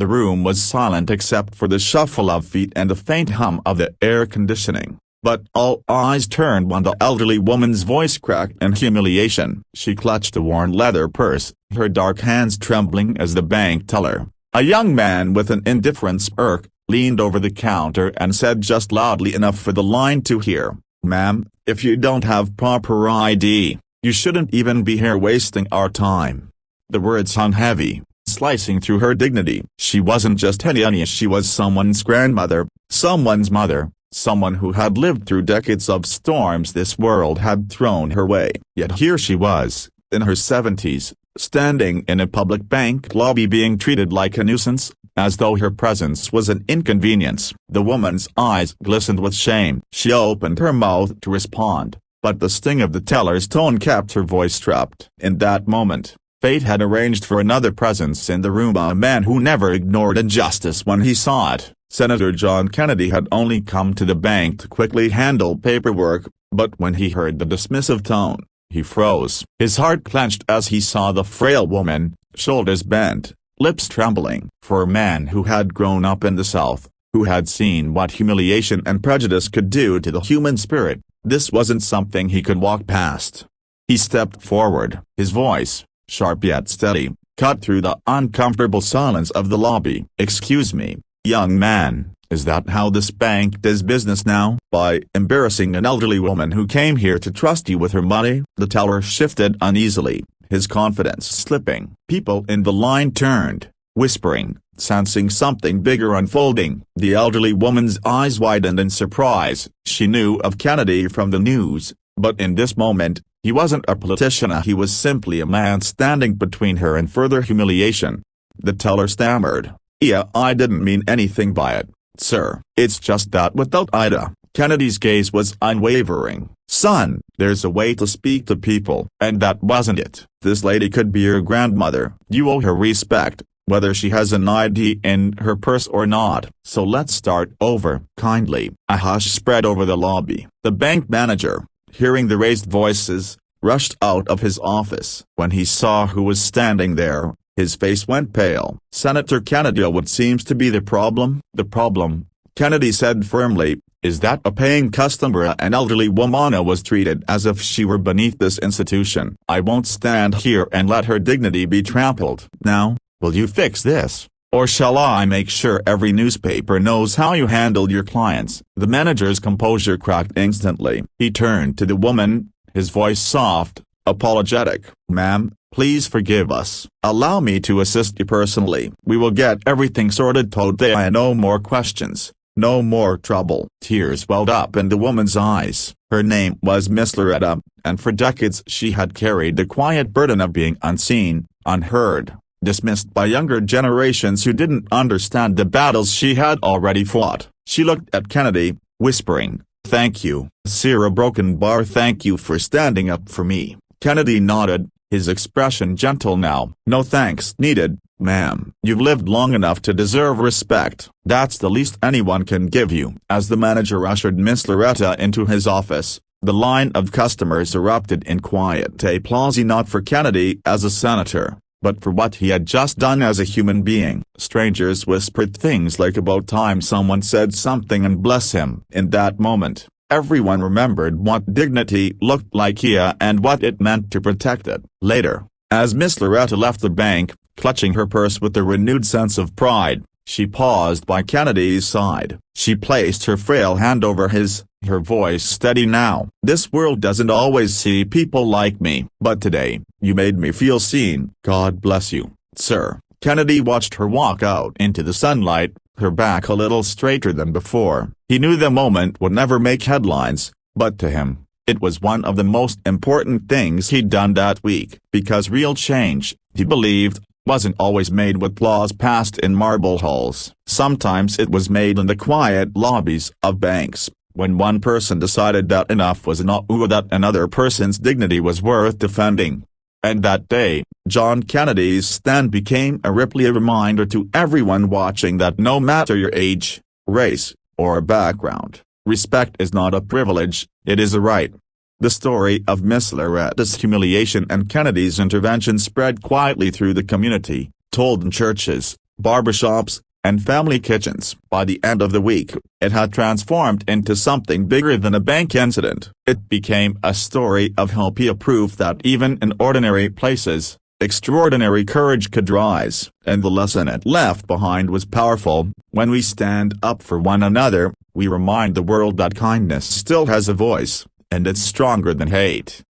The room was silent except for the shuffle of feet and the faint hum of the air conditioning. But all eyes turned when the elderly woman's voice cracked in humiliation. She clutched a worn leather purse, her dark hands trembling as the bank teller, a young man with an indifferent smirk, leaned over the counter and said just loudly enough for the line to hear, "Ma'am, if you don't have proper ID, you shouldn't even be here wasting our time." The words hung heavy, slicing through her dignity. She wasn't just any, she was someone's grandmother, someone's mother. Someone who had lived through decades of storms this world had thrown her way. Yet here she was, in her 70s, standing in a public bank lobby being treated like a nuisance, as though her presence was an inconvenience. The woman's eyes glistened with shame. She opened her mouth to respond, but the sting of the teller's tone kept her voice trapped. In that moment, fate had arranged for another presence in the room, a man who never ignored injustice when he saw it. Senator John Kennedy had only come to the bank to quickly handle paperwork, but when he heard the dismissive tone, he froze. His heart clenched as he saw the frail woman, shoulders bent, lips trembling. For a man who had grown up in the South, who had seen what humiliation and prejudice could do to the human spirit, this wasn't something he could walk past. He stepped forward, his voice, sharp yet steady, cut through the uncomfortable silence of the lobby. "Excuse me, young man, is that how this bank does business now? By embarrassing an elderly woman who came here to trust you with her money?" The teller shifted uneasily, his confidence slipping. People in the line turned, whispering, sensing something bigger unfolding. The elderly woman's eyes widened in surprise. She knew of Kennedy from the news, but in this moment, he wasn't a politician, he was simply a man standing between her and further humiliation. The teller stammered, "Yeah, I didn't mean anything by it, sir. It's just that without Ida." Kennedy's gaze was unwavering. "Son, there's a way to speak to people." "And that wasn't it. This lady could be your grandmother. You owe her respect, whether she has an ID in her purse or not. So let's start over." Kindly. A hush spread over the lobby. The bank manager, hearing the raised voices, rushed out of his office. When he saw who was standing there, his face went pale. "Senator Kennedy, what seems to be the problem?" "The problem," Kennedy said firmly, "is that a paying customer, an elderly woman, was treated as if she were beneath this institution. I won't stand here and let her dignity be trampled. Now, will you fix this? Or shall I make sure every newspaper knows how you handled your clients?" The manager's composure cracked instantly. He turned to the woman, his voice soft, apologetic. "Ma'am, please forgive us. Allow me to assist you personally. We will get everything sorted today. No more questions, no more trouble." Tears welled up in the woman's eyes. Her name was Miss Loretta, and for decades she had carried the quiet burden of being unseen, unheard, dismissed by younger generations who didn't understand the battles she had already fought. She looked at Kennedy, whispering, "Thank you, sir, a broken bar. Thank you for standing up for me." Kennedy nodded, his expression gentle now. "No thanks needed, ma'am. You've lived long enough to deserve respect. That's the least anyone can give you." As the manager ushered Miss Loretta into his office, the line of customers erupted in quiet applause, not for Kennedy as a senator, but for what he had just done as a human being. Strangers whispered things like "about time someone said something," and "bless him." In that moment, everyone remembered what dignity looked like here and what it meant to protect it. Later, as Miss Loretta left the bank, clutching her purse with a renewed sense of pride, she paused by Kennedy's side. She placed her frail hand over his, her voice steady now. "This world doesn't always see people like me, but today, you made me feel seen." "God bless you, sir." Kennedy watched her walk out into the sunlight, her back a little straighter than before. He knew the moment would never make headlines, but to him, it was one of the most important things he'd done that week. Because real change, he believed, wasn't always made with laws passed in marble halls. Sometimes it was made in the quiet lobbies of banks, when one person decided that enough was enough, or that another person's dignity was worth defending. And that day, John Kennedy's stand became a rippling reminder to everyone watching that no matter your age, race, or background, respect is not a privilege, it is a right. The story of Miss Loretta's humiliation and Kennedy's intervention spread quietly through the community, told in churches, barbershops, and family kitchens. By the end of the week, it had transformed into something bigger than a bank incident. It became a story of hope, a proof that even in ordinary places, extraordinary courage could rise. And the lesson it left behind was powerful. When we stand up for one another, we remind the world that kindness still has a voice, and it's stronger than hate.